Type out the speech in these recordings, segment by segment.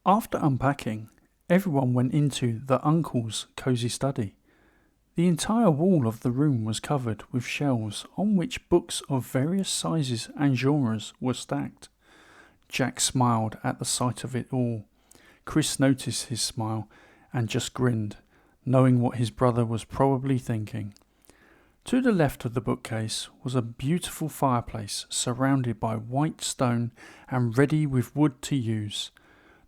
After unpacking, everyone went into the uncle's cosy study. The entire wall of the room was covered with shelves on which books of various sizes and genres were stacked. Jack smiled at the sight of it all. Chris noticed his smile and just grinned, knowing what his brother was probably thinking. To the left of the bookcase was a beautiful fireplace surrounded by white stone and ready with wood to use.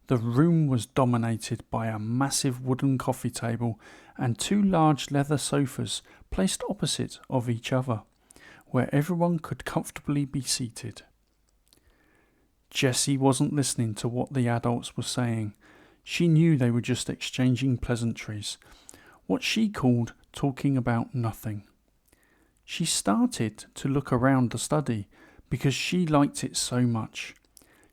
The room was dominated by a massive wooden coffee table and two large leather sofas placed opposite of each other, where everyone could comfortably be seated. Jessie wasn't listening to what the adults were saying. She knew they were just exchanging pleasantries, what she called talking about nothing. She started to look around the study because she liked it so much.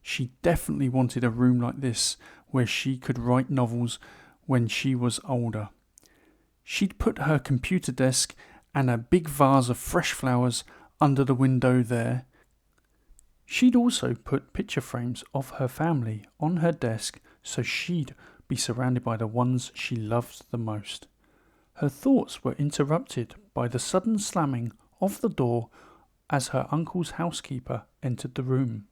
She definitely wanted a room like this where she could write novels when she was older. She'd put her computer desk and a big vase of fresh flowers under the window there. She'd also put picture frames of her family on her desk so she'd be surrounded by the ones she loved the most. Her thoughts were interrupted by the sudden slamming of the door as her uncle's housekeeper entered the room.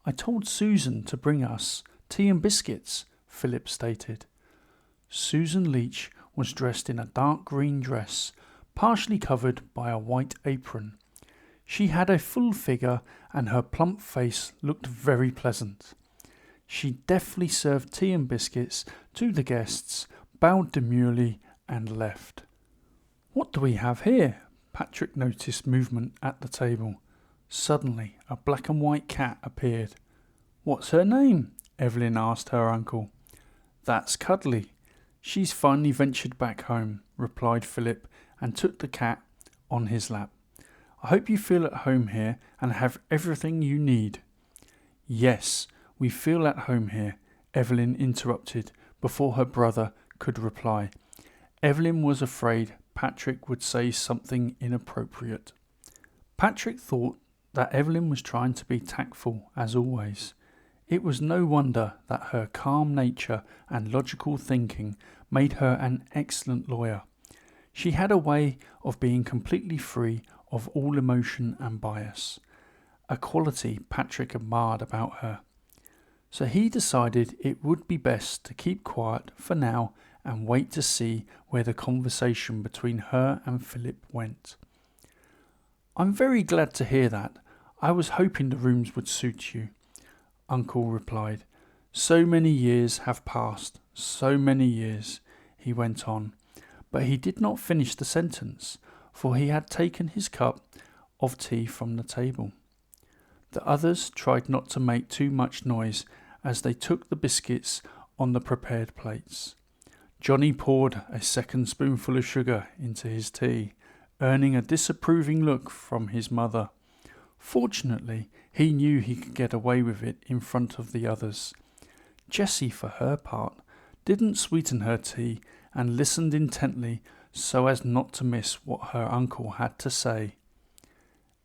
"I told Susan to bring us tea and biscuits," Philip stated. Susan Leach was dressed in a dark green dress, partially covered by a white apron. She had a full figure and her plump face looked very pleasant. She deftly served tea and biscuits to the guests, bowed demurely, and left. "What do we have here?" Patrick noticed movement at the table. Suddenly, a black and white cat appeared. "What's her name?" Evelyn asked her uncle. "That's Cuddly. She's finally ventured back home," replied Philip, and took the cat on his lap. "I hope you feel at home here and have everything you need." "Yes, we feel at home here," Evelyn interrupted before her brother could reply. Evelyn was afraid Patrick would say something inappropriate. Patrick thought that Evelyn was trying to be tactful as always. It was no wonder that her calm nature and logical thinking made her an excellent lawyer. She had a way of being completely free of all emotion and bias, a quality Patrick admired about her. So he decided it would be best to keep quiet for now and wait to see where the conversation between her and Philip went. "I'm very glad to hear that. I was hoping the rooms would suit you," Uncle replied. "So many years have passed, so many years," he went on, but he did not finish the sentence, for he had taken his cup of tea from the table. The others tried not to make too much noise as they took the biscuits on the prepared plates. Johnny poured a second spoonful of sugar into his tea, earning a disapproving look from his mother. Fortunately, he knew he could get away with it in front of the others. Jessie, for her part, didn't sweeten her tea and listened intently so as not to miss what her uncle had to say.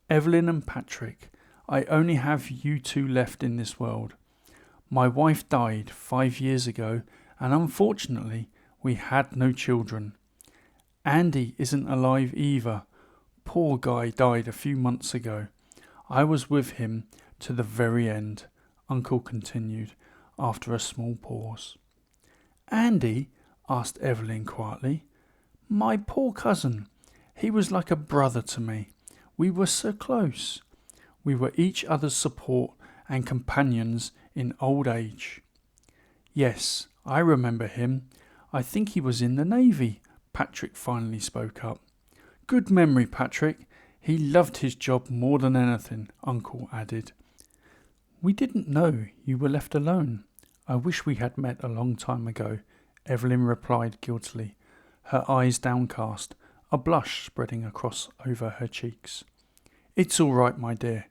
"Evelyn and Patrick, I only have you two left in this world. My wife died 5 years ago, and unfortunately, we had no children. Andy isn't alive either. Poor guy died a few months ago. I was with him to the very end," Uncle continued, after a small pause. "Andy?" asked Evelyn quietly. "My poor cousin. He was like a brother to me. We were so close. We were each other's support and companions in old age." "Yes, I remember him. I think he was in the Navy," Patrick finally spoke up. "Good memory, Patrick. He loved his job more than anything," Uncle added. "We didn't know you were left alone. I wish we had met a long time ago," Evelyn replied guiltily, her eyes downcast, a blush spreading across over her cheeks. "It's all right, my dear.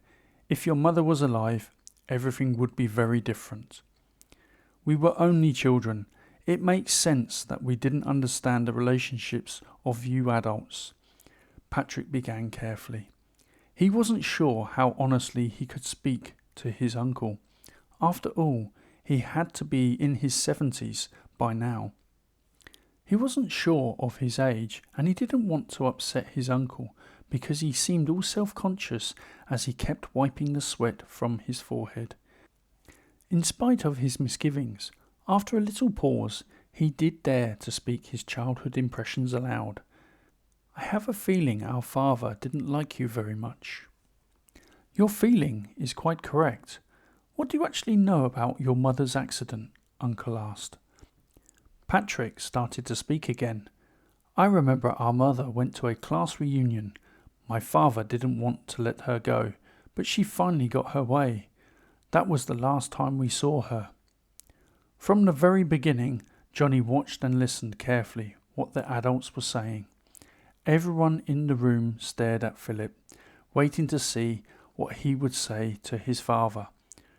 If your mother was alive, everything would be very different. We were only children. It makes sense that we didn't understand the relationships of you adults," Patrick began carefully. He wasn't sure how honestly he could speak to his uncle. After all, He had to be in his 70s by now. He wasn't sure of his age, and he didn't want to upset his uncle because he seemed all self-conscious as he kept wiping the sweat from his forehead. In spite of his misgivings, after a little pause, he did dare to speak his childhood impressions aloud. "I have a feeling our father didn't like you very much." "Your feeling is quite correct. What do you actually know about your mother's accident?" Uncle asked. Patrick started to speak again. "I remember our mother went to a class reunion. My father didn't want to let her go, but she finally got her way. That was the last time we saw her." From the very beginning, Johnny watched and listened carefully what the adults were saying. Everyone in the room stared at Philip, waiting to see what he would say to his father,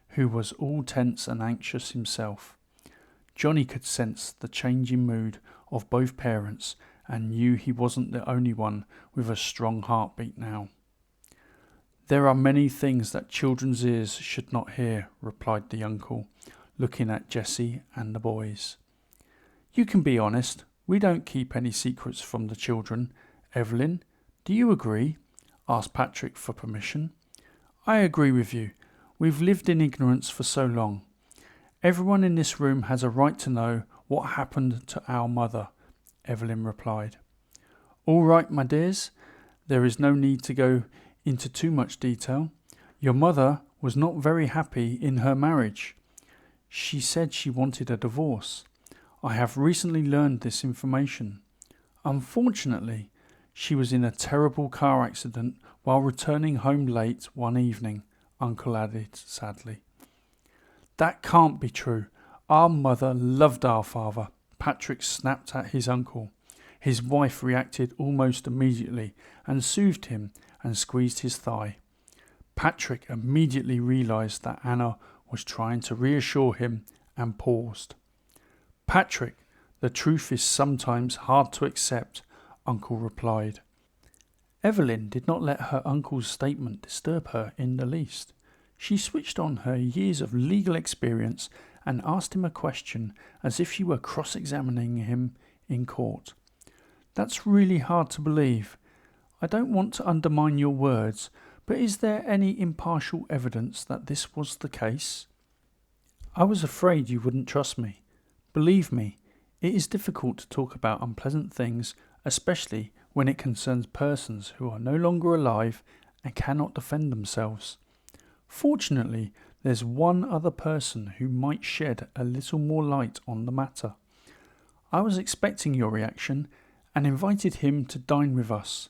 who was all tense and anxious himself. Johnny could sense the changing mood of both parents and knew he wasn't the only one with a strong heartbeat now. "There are many things that children's ears should not hear," replied the uncle, looking at Jessie and the boys. "You can be honest. We don't keep any secrets from the children. Evelyn, do you agree?" asked Patrick for permission. "I agree with you. We've lived in ignorance for so long. Everyone in this room has a right to know what happened to our mother," Evelyn replied. "All right, my dears. There is no need to go into too much detail. Your mother was not very happy in her marriage. She said she wanted a divorce. I have recently learned this information. Unfortunately, she was in a terrible car accident while returning home late one evening," Uncle added sadly. "That can't be true. Our mother loved our father." Patrick snapped at his uncle. His wife reacted almost immediately and soothed him and squeezed his thigh. Patrick immediately realized that Anna was trying to reassure him and paused. "Patrick, the truth is sometimes hard to accept," Uncle replied. Evelyn did not let her uncle's statement disturb her in the least. She switched on her years of legal experience and asked him a question as if she were cross-examining him in court. "That's really hard to believe. I don't want to undermine your words, but is there any impartial evidence that this was the case?" "I was afraid you wouldn't trust me. Believe me, it is difficult to talk about unpleasant things, especially when it concerns persons who are no longer alive and cannot defend themselves. Fortunately, there's one other person who might shed a little more light on the matter. I was expecting your reaction and invited him to dine with us.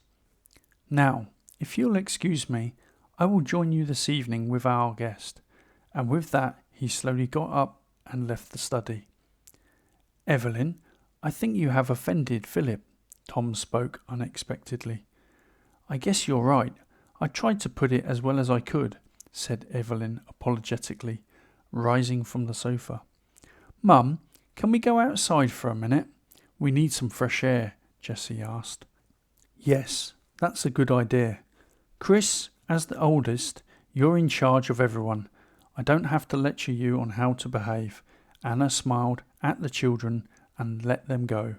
Now, if you'll excuse me, I will join you this evening with our guest." And with that, he slowly got up and left the study. "Evelyn, I think you have offended Philip," Tom spoke unexpectedly. "I guess you're right. I tried to put it as well as I could," said Evelyn apologetically, rising from the sofa. "Mum, can we go outside for a minute? We need some fresh air," Jessie asked. "Yes, that's a good idea. Chris, as the oldest, you're in charge of everyone. I don't have to lecture you on how to behave." Anna smiled at the children and let them go.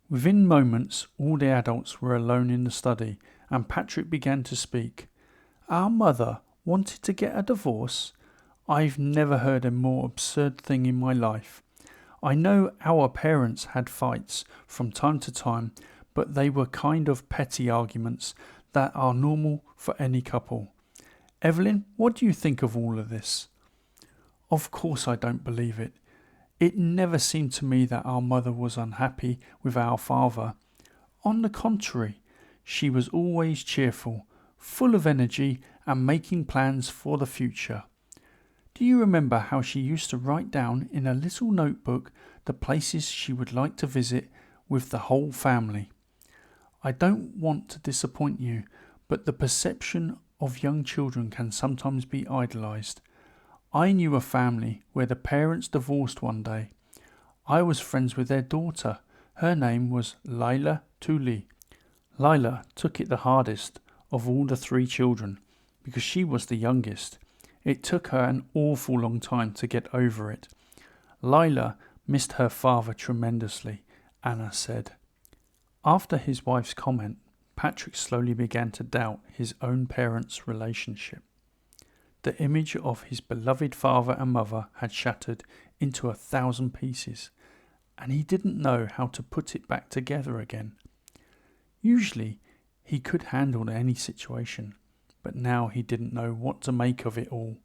Within moments, all the adults were alone in the study, and Patrick began to speak. "Our mother wanted to get a divorce? I've never heard a more absurd thing in my life. I know our parents had fights from time to time, but they were kind of petty arguments that are normal for any couple. Evelyn, what do you think of all of this?" "Of course I don't believe it. It never seemed to me that our mother was unhappy with our father. On the contrary, she was always cheerful, full of energy and making plans for the future. Do you remember how she used to write down in a little notebook the places she would like to visit with the whole family? I don't want to disappoint you, but the perception of young children can sometimes be idolized. I knew a family where the parents divorced one day. I was friends with their daughter. Her name was Lila Tuli. Lila took it the hardest of all the 3 children because she was the youngest. It took her an awful long time to get over it. Lila missed her father tremendously, Anna said. After his wife's comment, Patrick slowly began to doubt his own parents' relationship. The image of his beloved father and mother had shattered into 1,000 pieces, and he didn't know how to put it back together again. Usually, he could handle any situation, but now he didn't know what to make of it all.